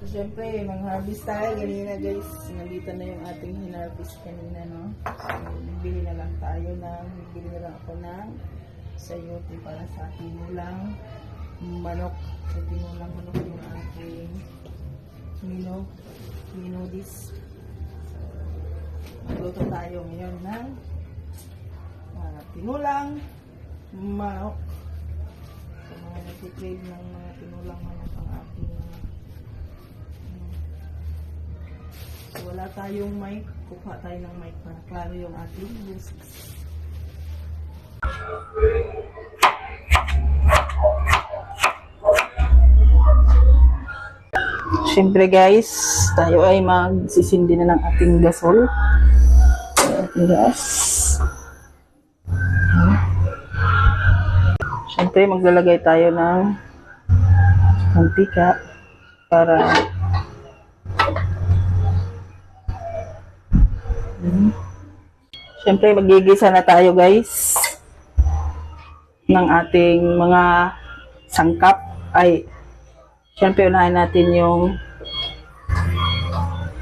Siyempre, mag-harvest tayo. Ganina guys, nandito na yung ating hinarvest kanina, no? So, bili na lang tayo bili na lang ako ng sayote para sa tinulang manok. So, tinulang manok yung ating minudis. So, magluto tayo ngayon ng tinulang manok. So, mga nag-crave ng mga tinulang manok ang ating so, wala tayong mic. Kuha tayo ng mic para klaro yung ating music. Siyempre guys, tayo ay magsisindi na ng ating gasol. Ating gas. Siyempre maglalagay tayo ng mantika para siyempre magigisa na tayo guys ng ating mga sangkap. Ay siyempre unahin natin yung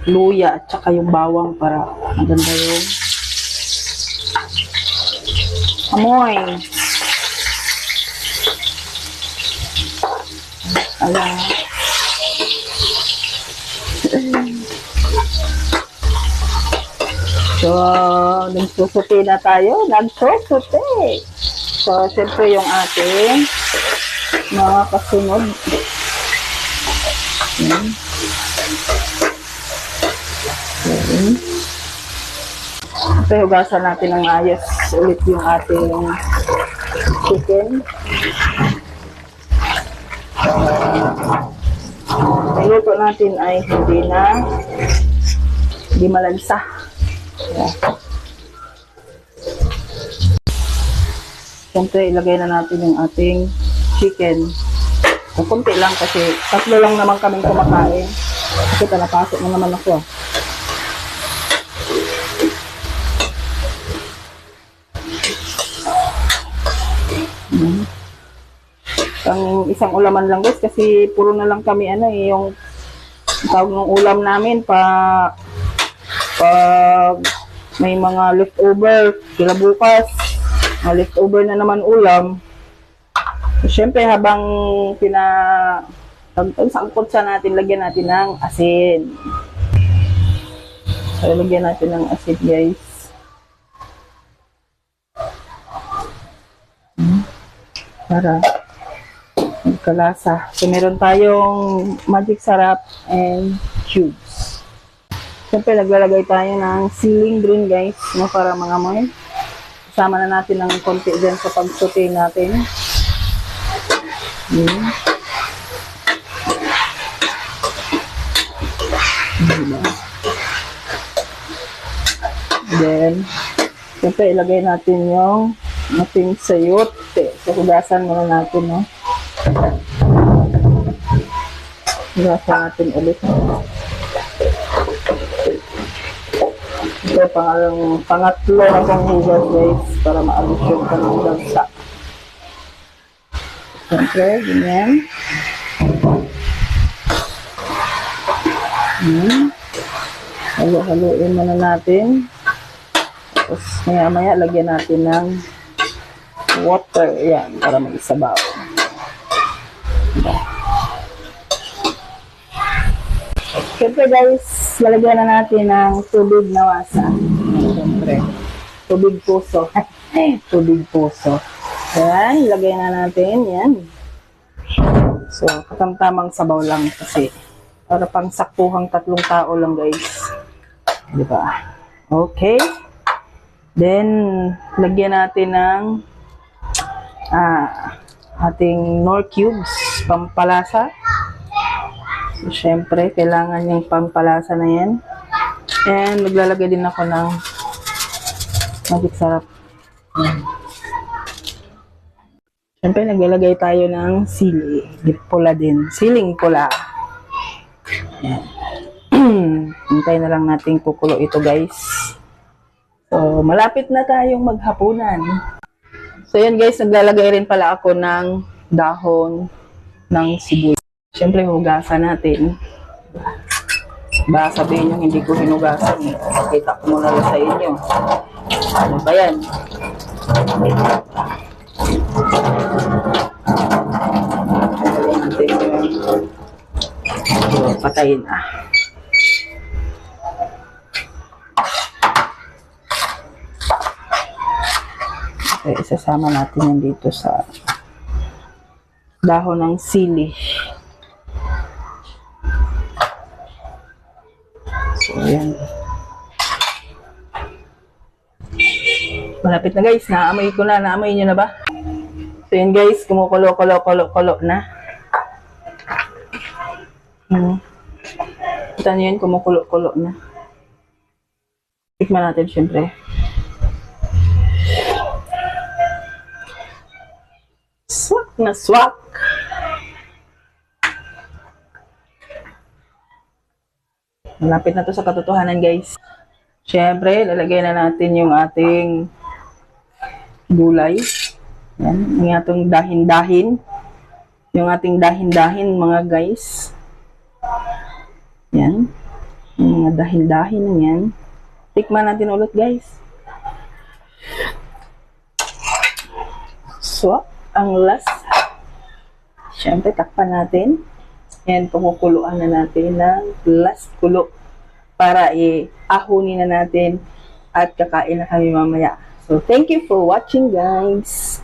luya at saka yung bawang para maganda yung amoy. Ala. So, nagsusuti na tayo. Nagsusuti. So, siyempre yung ating mga kasunod. Siyempre, hugasan natin ng ayos ulit yung ating chicken. Ang luto natin ay hindi malansa. Yeah. Siyempre, ilagay na natin yung ating chicken. So, kunti lang kasi tatlo lang naman kaming kumakain. Kasi napasok na naman ako. Ang isang ulaman lang guys kasi puro na lang kami yung tawag ng ulam namin pag may mga leftover sila bukas, leftover na naman ulam. So, syempre habang sangkot sa natin, lagyan natin ng asin. So, lagyan natin ng asin guys. Para magkalasa. So, meron tayong magic sarap and cubes. Siyempre, naglalagay tayo ng ceiling green guys, no, para mga amoy. Kasama na natin ng konti dyan sa pag-sauté natin. Then, siyempre, ilagay natin yung ating sayote. So, hugasan muna natin, no. Hugasan natin ulit. Ito, pangatlo na pang hugas guys, para maalis yung kanyang lansa. Siyempre, ganyan. Halo-haloin muna natin. Tapos, maya-maya, lagyan natin ng water. Yan, para mag-isabaw. Siyempre guys, lalagyan na natin ng tubig na wasa. Siyempre, tubig puso. Tubig puso. Yan, ilagay na natin. Yan. So, katamtamang sabaw lang kasi. Para pang saktuhang 3 tao lang guys. Diba? Okay. Then, lagyan natin ng ating Knorr cubes, pampalasa. So, syempre, kailangan yung pampalasa na yan. And, maglalagay din ako ng magic sarap. Syempre, naglalagay tayo ng sili. Pula din. Siling pula. Yan. Hintay na lang natin kukulo ito, guys. So, malapit na tayong maghapunan. So, yan guys, naglalagay rin pala ako ng dahon ng sibuyas. Siyempre, hugasan natin. Baka sabihin nyo hindi ko hinugasan eh. Pakita ko muna lang sa inyo. Ano ba yan? So, patayin na. Okay, isasama natin yan dito sa dahon ng sili. So, ayan. Malapit na guys, naamoy ko na. Naamoy nyo na ba? So, yan guys, kumukulo na. Kita nyo yan, kumukulo na. Tikman natin syempre. Swak na swak! Malapit na to sa katotohanan guys. Syempre, lalagay na natin yung ating gulay. Yan, yung ating dahin-dahin. Yung ating dahin-dahin mga guys. Yan. Yung mga dahin-dahin na yan. Tikman natin ulit guys. So, ang last. Syempre, takpan natin. Yan, pumukuluan na natin ng last kulo para i-ahunin na natin at kakain na kami mamaya. So, thank you for watching guys.